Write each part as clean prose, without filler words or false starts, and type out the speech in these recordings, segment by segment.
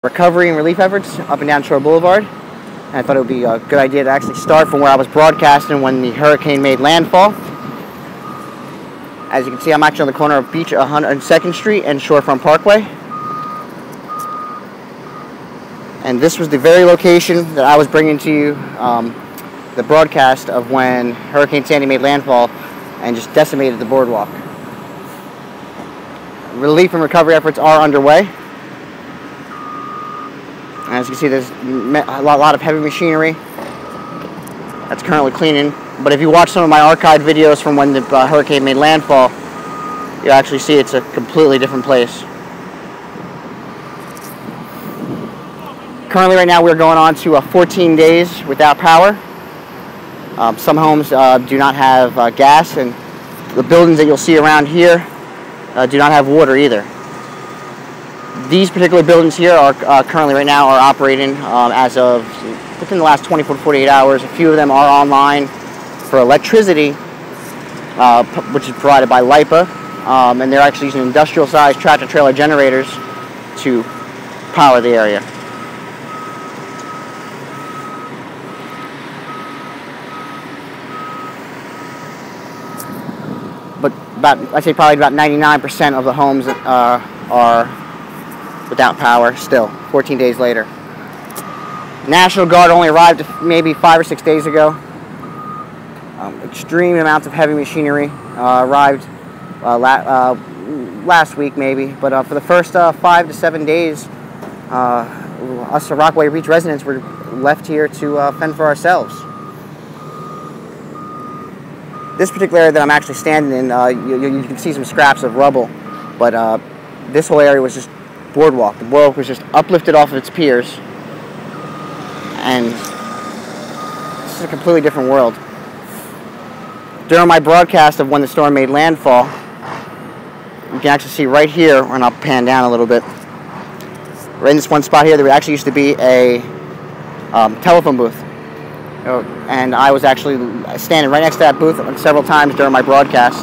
recovery and relief efforts up and down Shore Boulevard. And I thought it would be a good idea to actually start from where I was broadcasting when the hurricane made landfall. As you can see, I'm actually on the corner of Beach 102nd Street and Shorefront Parkway. And this was the very location that I was bringing to you the broadcast of when Hurricane Sandy made landfall and just decimated the boardwalk. Relief and recovery efforts are underway. As you can see, there's a lot of heavy machinery that's currently cleaning. But if you watch some of my archived videos from when the hurricane made landfall, you actually see it's a completely different place. Currently, right now, we're going on to 14 days without power. Some homes do not have gas, and the buildings that you'll see around here do not have water either. These particular buildings here are currently right now are operating as of within the last 24 to 48 hours. A few of them are online for electricity, which is provided by LIPA, and they're actually using industrial-sized tractor-trailer generators to power the area. But I'd say probably about 99% of the homes are without power still, 14 days later. National Guard only arrived maybe 5 or 6 days ago. Extreme amounts of heavy machinery arrived last week maybe, but for the first 5 to 7 days, us Rockaway Beach residents were left here to fend for ourselves. This particular area that I'm actually standing in, you can see some scraps of rubble, but this whole area was just boardwalk. The boardwalk was just uplifted off of its piers, and this is a completely different world. During my broadcast of when the storm made landfall, you can actually see right here, and I'll pan down a little bit, right in this one spot here, there actually used to be a telephone booth. And I was actually standing right next to that booth several times during my broadcast.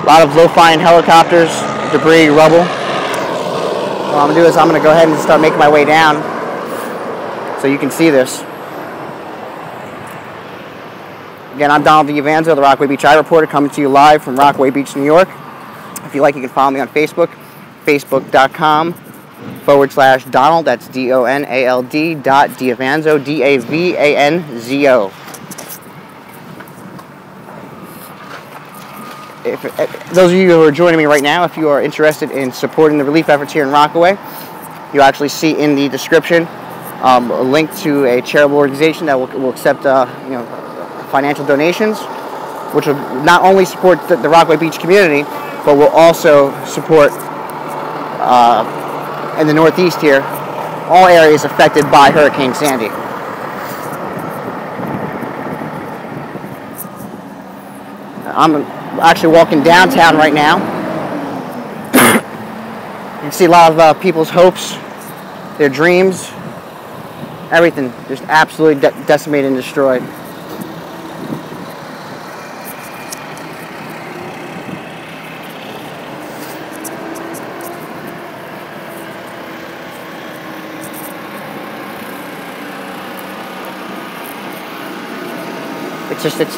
A lot of low-flying helicopters, debris, rubble. What I'm going to do is I'm going to go ahead and start making my way down so you can see this. Again, I'm Donald DiAvanzo, the Rockaway Beach Eye Reporter, coming to you live from Rockaway Beach, New York. If you like, you can follow me on Facebook, facebook.com/Donald, that's DONALD.DiAvanzo, DAVANZO. If those of you who are joining me right now, if you are interested in supporting the relief efforts here in Rockaway, you'll actually see in the description a link to a charitable organization that will accept financial donations, which will not only support the Rockaway Beach community, but will also support in the Northeast here, all areas affected by Hurricane Sandy. I'm actually walking downtown right now. You can see a lot of people's hopes, their dreams, everything just absolutely decimated and destroyed.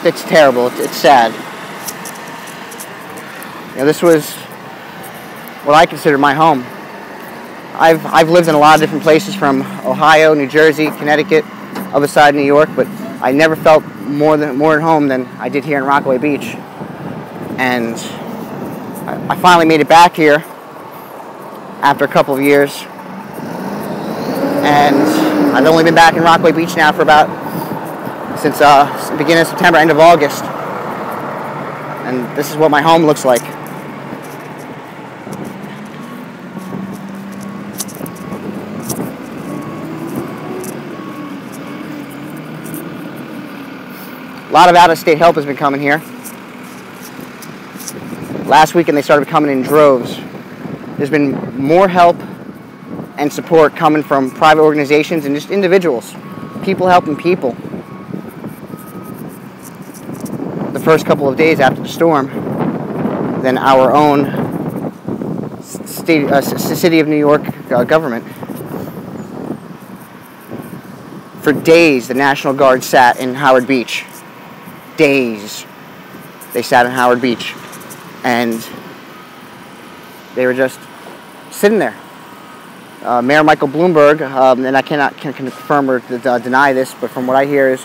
It's terrible. It's sad. This was what I consider my home. I've lived in a lot of different places, from Ohio, New Jersey, Connecticut, other side of New York, but I never felt more at home than I did here in Rockaway Beach. And I finally made it back here after a couple of years, and I've only been back in Rockaway Beach now for since beginning of September, end of August, and this is what my home looks like. A lot of out-of-state help has been coming here. Last weekend they started coming in droves. There's been more help and support coming from private organizations and just individuals, people helping people. The first couple of days after the storm than our own City of New York government. For days, the National Guard sat in Howard Beach. Days. They sat in Howard Beach. And they were just sitting there. Mayor Michael Bloomberg, and I can confirm or deny this, but from what I hear is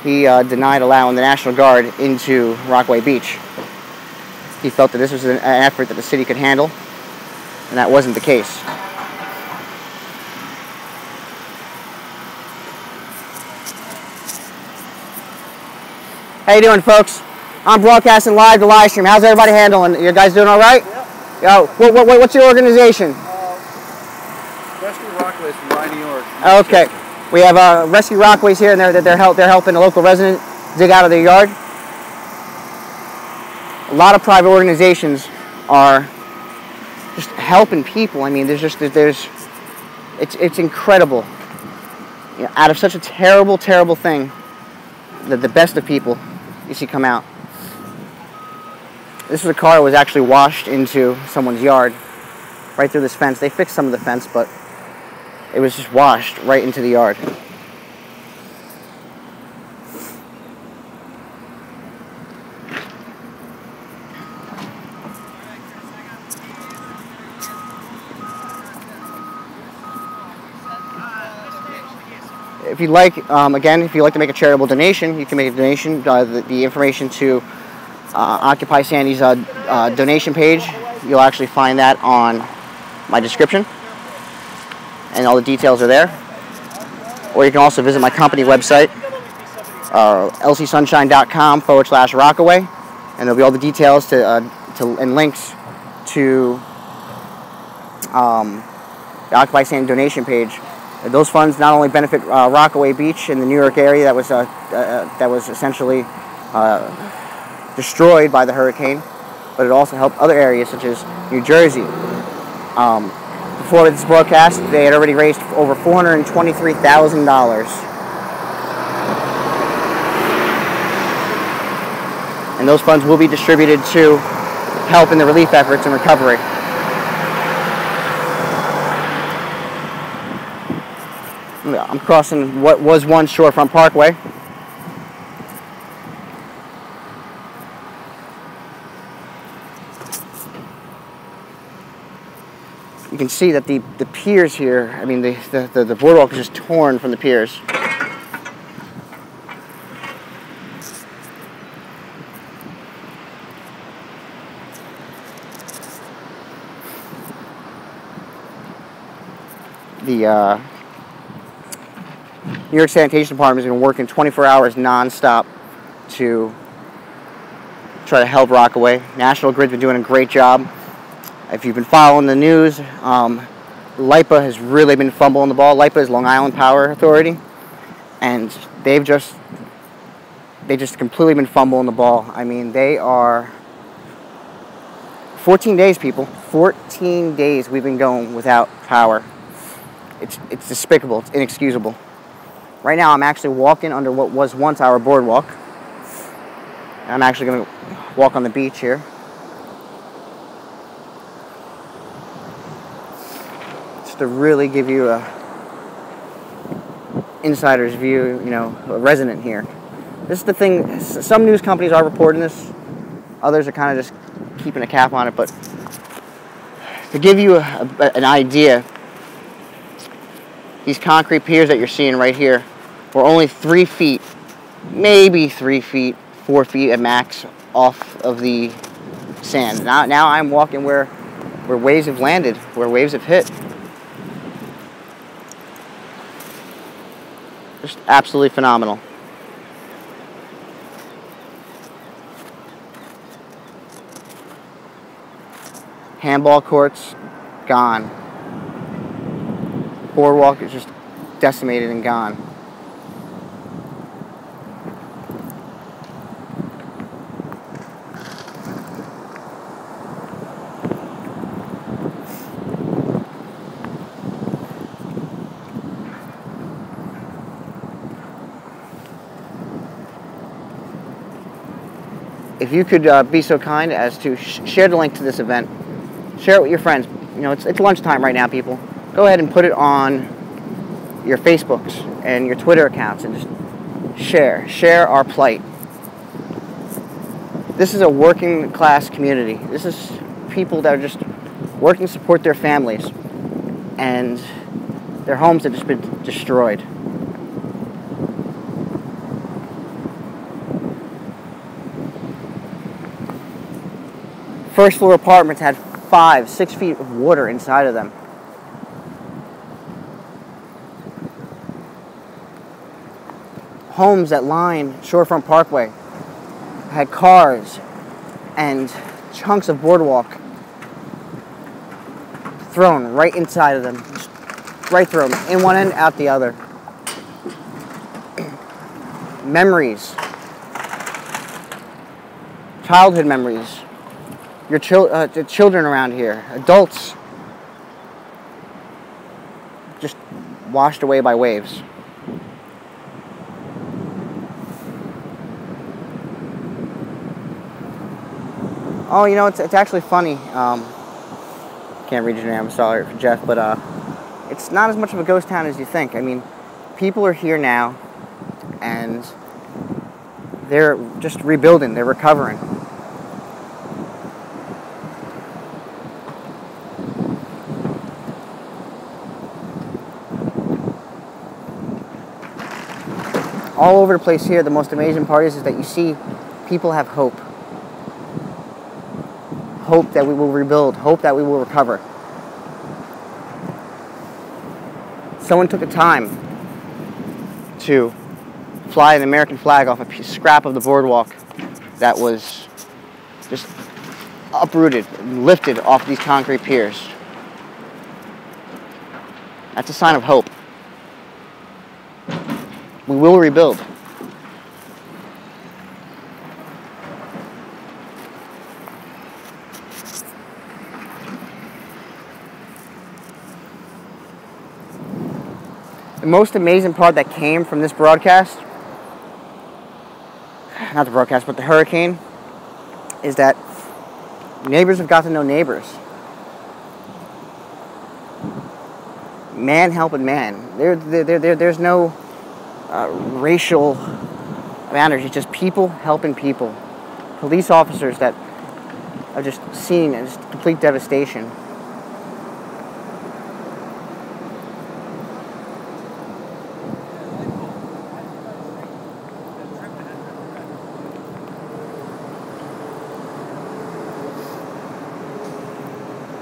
he denied allowing the National Guard into Rockaway Beach. He felt that this was an effort that the city could handle, and that wasn't the case. How you doing, folks? I'm broadcasting live to LiveStream. How's everybody handling? You guys doing all right? Yep. What's your organization? Rescue Rockaways from Rye, New York. Okay. We have Rescue Rockaways here, and they're helping a local resident dig out of their yard. A lot of private organizations are just helping people. I mean, it's incredible. You know, out of such a terrible, terrible thing, that the best of people you see come out. This was a car that was actually washed into someone's yard, right through this fence. They fixed some of the fence, but it was just washed right into the yard. If you'd like, again, if you'd like to make a charitable donation, you can make a donation. The information to Occupy Sandy's donation page, you'll actually find that on my description, and all the details are there. Or you can also visit my company website, lcsunshine.com/Rockaway, and there'll be all the details and links to the Occupy Sandy donation page. Those funds not only benefit Rockaway Beach in the New York area that was essentially destroyed by the hurricane, but it also helped other areas such as New Jersey. Before this broadcast, they had already raised over $423,000. And those funds will be distributed to help in the relief efforts and recovery. I'm crossing what was once Shorefront Parkway. You can see that the piers here, I mean the boardwalk is just torn from the piers. The New York Sanitation Department has been working 24 hours non-stop to try to help Rockaway. National Grid's been doing a great job. If you've been following the news, LIPA has really been fumbling the ball. LIPA is Long Island Power Authority, and they just completely been fumbling the ball. I mean, they are 14 days, people. 14 days we've been going without power. It's despicable. It's inexcusable. Right now, I'm actually walking under what was once our boardwalk. I'm actually going to walk on the beach here. Just to really give you a insider's view, you know, a resident here. This is the thing. Some news companies are reporting this. Others are kind of just keeping a cap on it. But to give you an idea, these concrete piers that you're seeing right here were only 3 feet, maybe 3 feet, 4 feet at max off of the sand. Now I'm walking where waves have landed, where waves have hit. Just absolutely phenomenal. Handball courts, gone. Boardwalk is just decimated and gone. If you could be so kind as to share the link to this event, share it with your friends. You know, it's lunchtime right now, people. Go ahead and put it on your Facebooks and your Twitter accounts and just share our plight. This is a working class community. This is people that are just working to support their families, and their homes have just been destroyed. First floor apartments had 5-6 feet of water inside of them. Homes that line Shorefront Parkway had cars and chunks of boardwalk thrown right inside of them. Just right through them, in one end, out the other. Memories. Childhood memories. Your children around here. Adults. Just washed away by waves. Oh, you know, it's actually funny. Can't read your name, I'm sorry for Jeff, but it's not as much of a ghost town as you think. I mean, people are here now, and they're just rebuilding, they're recovering. All over the place here, the most amazing part is that you see people have hope. Hope that we will rebuild, hope that we will recover. Someone took the time to fly an American flag off a scrap of the boardwalk that was just uprooted and lifted off these concrete piers. That's a sign of hope. We will rebuild. The most amazing part that came from this broadcast, not the broadcast, but the hurricane, is that neighbors have got to know neighbors. Man helping man. There's no racial boundaries. It's just people helping people. Police officers that are just seeing just complete devastation.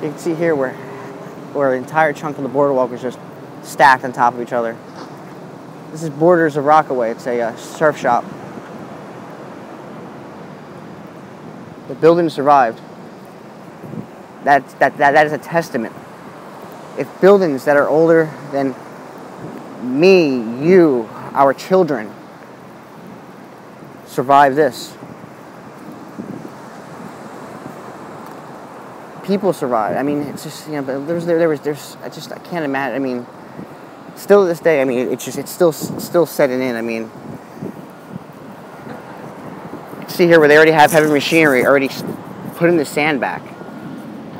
You can see here where an entire chunk of the boardwalk was just stacked on top of each other. This is Borders of Rockaway. It's a surf shop. The building survived. That is a testament. If buildings that are older than me, you, our children, survive this, people survive. I mean, it's just, you know, but I can't imagine. I mean, still to this day, I mean, it's still setting in. I mean, see here where they already have heavy machinery already putting the sand back.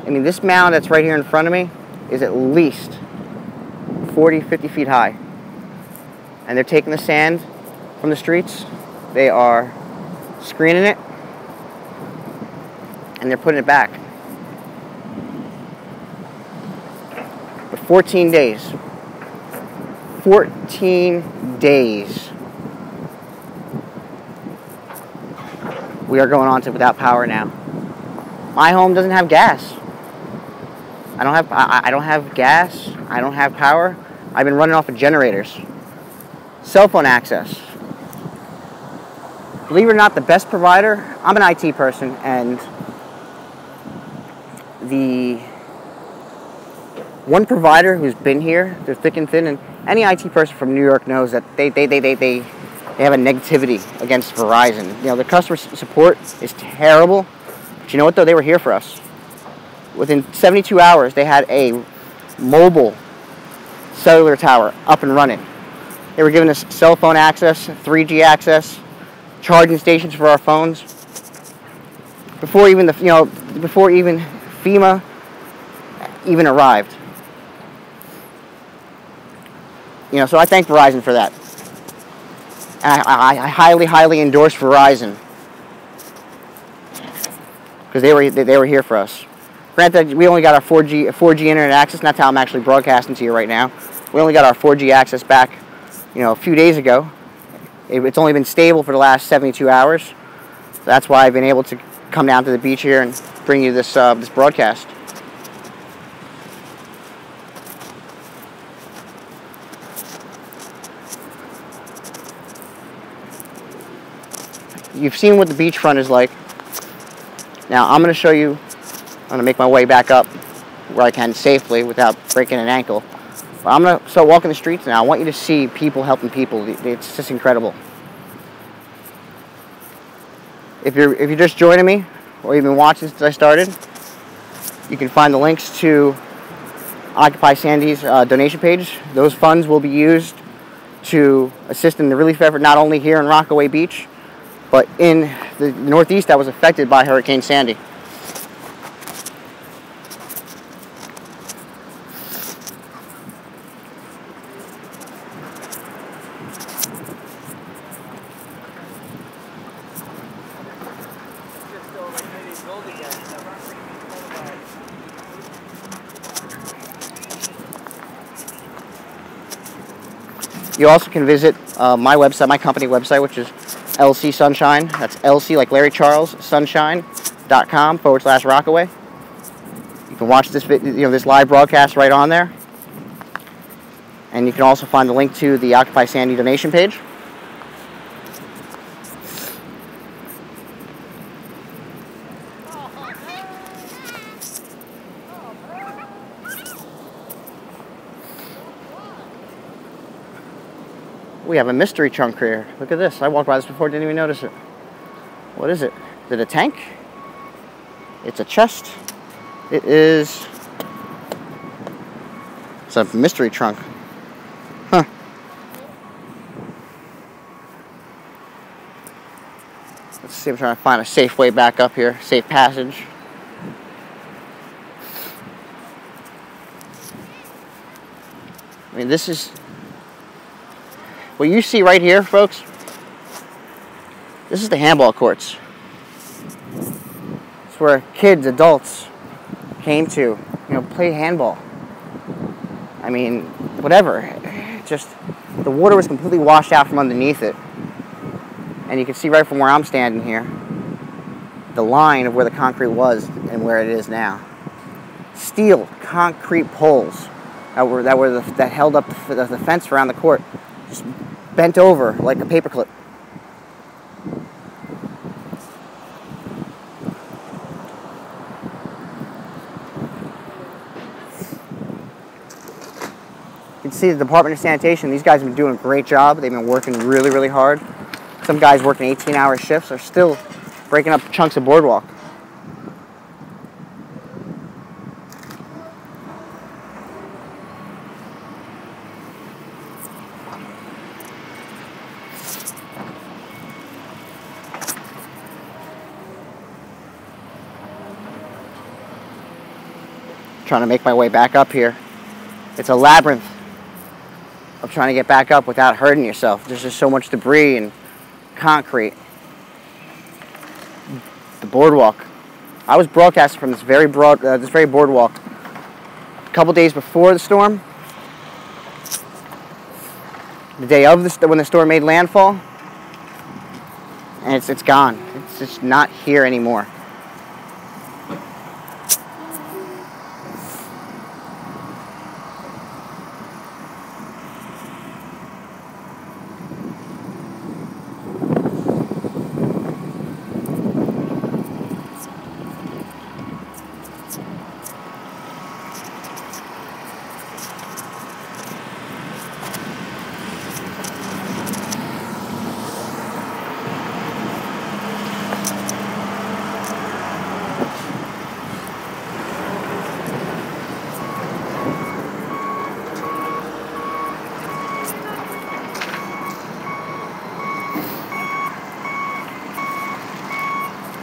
I mean, this mound that's right here in front of me is at least 40, 50 feet high. And they're taking the sand from the streets. They are screening it, and they're putting it back. But 14 days. 14 days. We are going on to without power now. My home doesn't have gas. I don't have gas. I don't have power. I've been running off of generators. Cell phone access. Believe it or not, the best provider, I'm an IT person, and the one provider who's been here, they're thick and thin, and any IT person from New York knows that they have a negativity against Verizon. You know, the customer support is terrible. But you know what, though? They were here for us. Within 72 hours, they had a mobile cellular tower up and running. They were giving us cell phone access, 3G access, charging stations for our phones. Before even FEMA even arrived. You know, so I thank Verizon for that. And I highly, highly endorse Verizon because they were here for us. Granted, we only got our 4G internet access, and that's how I'm actually broadcasting to you right now. We only got our 4G access back, you know, a few days ago. It's only been stable for the last 72 hours. So that's why I've been able to come down to the beach here and bring you this this broadcast. You've seen what the beachfront is like. Now I'm going to show you. I'm going to make my way back up where I can safely without breaking an ankle. But I'm going to start walking the streets now. I want you to see people helping people. It's just incredible. If you're just joining me, or you've been watching since I started, you can find the links to Occupy Sandy's donation page. Those funds will be used to assist in the relief effort not only here in Rockaway Beach, but in the Northeast that was affected by Hurricane Sandy. You also can visit my website, my company website, which is LC Sunshine. That's LC like Larry Charles, sunshine.com/Rockaway. You can watch this this live broadcast right on there. And you can also find the link to the Occupy Sandy donation page. We have a mystery trunk here. Look at this. I walked by this before, didn't even notice it. What is it? Is it a tank? It's a chest. It is... It's a mystery trunk. Huh. Let's see, I'm trying to find a safe way back up here. Safe passage. I mean, this is... What you see right here, folks, this is the handball courts. It's where kids, adults came to, play handball. I mean, whatever. Just, the water was completely washed out from underneath it. And you can see right from where I'm standing here, the line of where the concrete was and where it is now. Steel concrete poles that held up the fence around the court. Just bent over like a paperclip. You can see the Department of Sanitation, these guys have been doing a great job. They've been working really, really hard. Some guys working 18-hour shifts are still breaking up chunks of boardwalk. Trying to make my way back up here. It's a labyrinth of trying to get back up without hurting yourself. There's just so much debris and concrete. The boardwalk. I was broadcasting from this very boardwalk a couple days before the storm. The day of when the storm made landfall, and it's gone. It's just not here anymore.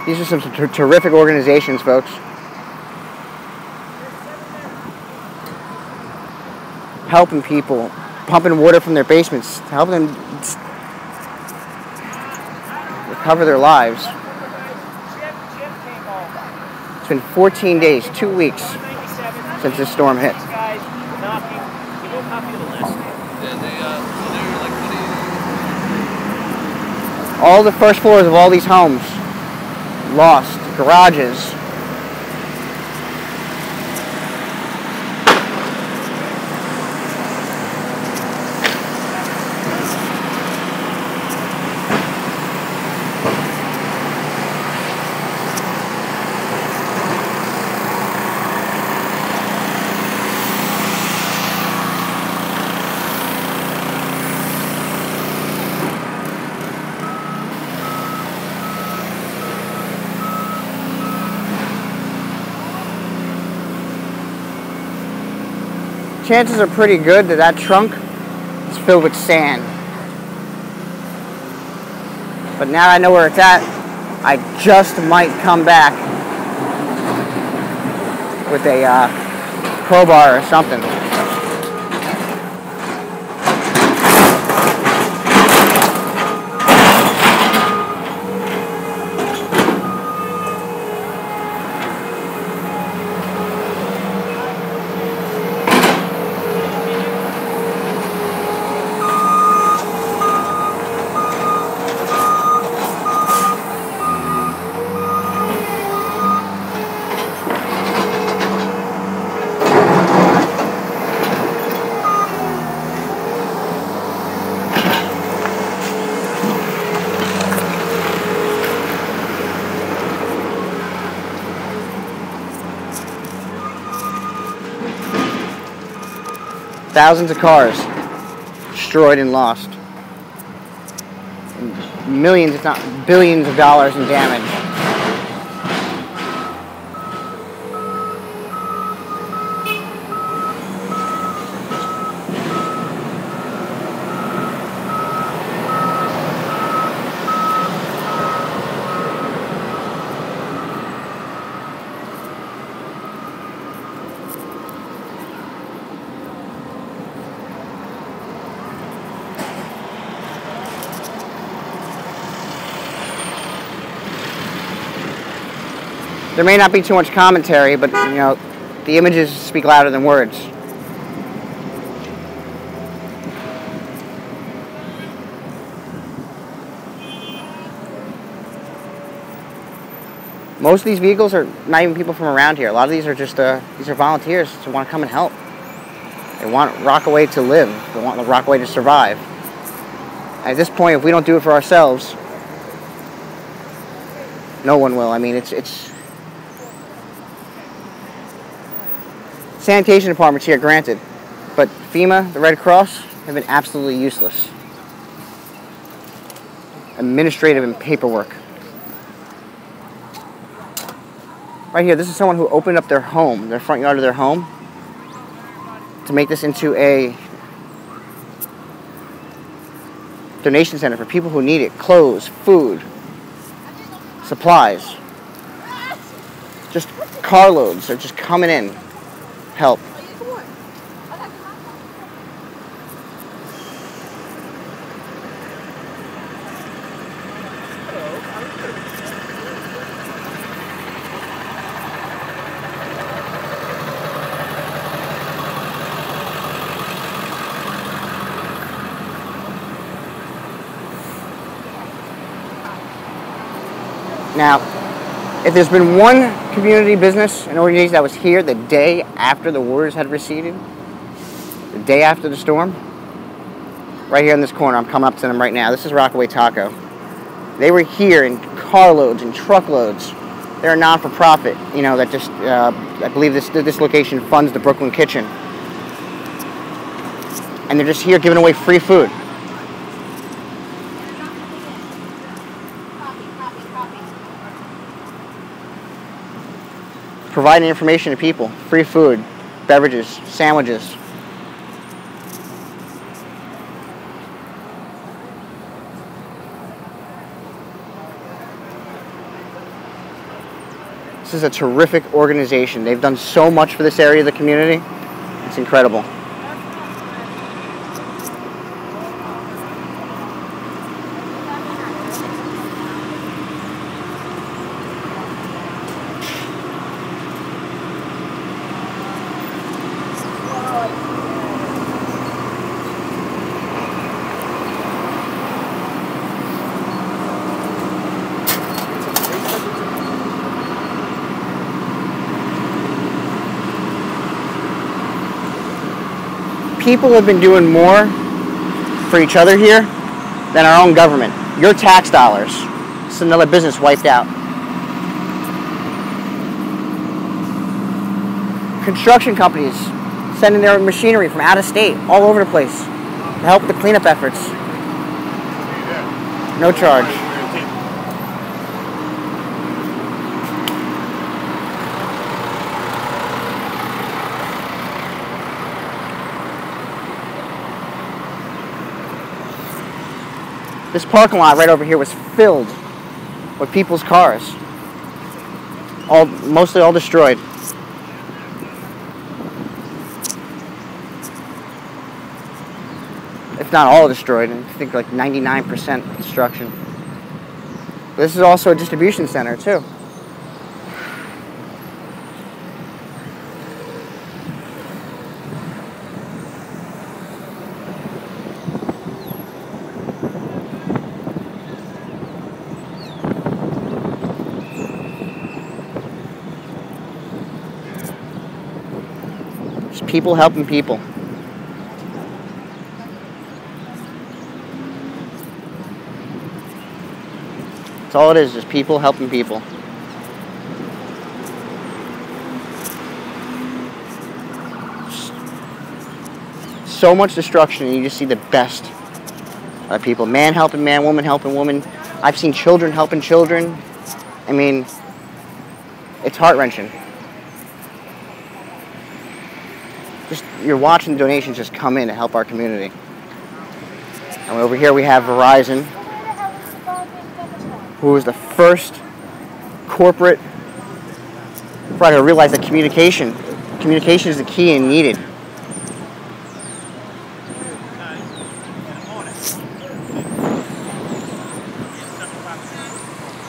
These are some terrific organizations, folks. helping people, pumping water from their basements, helping them recover their lives. It's been 14 days, 2 weeks since this storm hit. All the first floors of all these homes lost, garages. Chances are pretty good that that trunk is filled with sand. But now I know where it's at, I just might come back with a crowbar or something. Thousands of cars destroyed and lost. And millions, if not billions of dollars in damage. There may not be too much commentary, but you know, the images speak louder than words. Most of these vehicles are not even people from around here. A lot of these are just these are volunteers who want to come and help. They want Rockaway to live. They want Rockaway to survive. At this point, if we don't do it for ourselves, no one will. I mean, it's sanitation departments here, granted, but FEMA, the Red Cross, have been absolutely useless. Administrative and paperwork. Right here, this is someone who opened up their home, their front yard of their home, to make this into a donation center for people who need it. Clothes, food, supplies. Just carloads are just coming in. Help. Now, if there's been one community business and organization that was here the day after the waters had receded, the day after the storm, right here in this corner, I'm coming up to them right now. This is Rockaway Taco. They were here in carloads and truckloads. They're a non-for-profit, you know, that just, I believe this location funds the Brooklyn Kitchen. And they're just here giving away free food. Providing information to people, free food, beverages, sandwiches. This is a terrific organization. They've done so much for this area of the community. It's incredible. people have been doing more for each other here than our own government. Your tax dollars. It's another business wiped out. Construction companies sending their machinery from out of state, all over the place, to help with the cleanup efforts. No charge. This parking lot right over here was filled with people's cars. Mostly all destroyed. If not all destroyed, I think like 99% destruction. This is also a distribution center too. Just people helping people. That's all it is, just people helping people. So much destruction, and you just see the best of people. Man helping man, woman helping woman. I've seen children helping children. I mean, it's heart-wrenching. Just, you're watching donations just come in to help our community. And over here we have Verizon, who was the first corporate provider to realize that communication is the key and needed.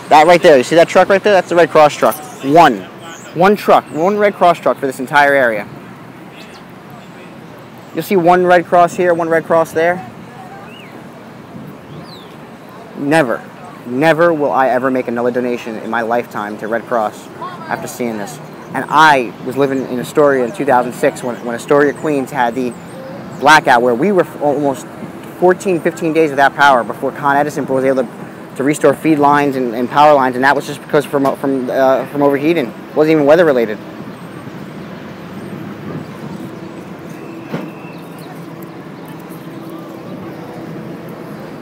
That right there, you see that truck right there? That's the Red Cross truck. One truck, one Red Cross truck for this entire area. You'll see one Red Cross here, one Red Cross there. Never will I ever make another donation in my lifetime to Red Cross after seeing this. And I was living in Astoria in 2006 when Astoria, Queens had the blackout where we were almost 14, 15 days without power before Con Edison was able to restore feed lines and power lines, and that was just because from overheating. It wasn't even weather related.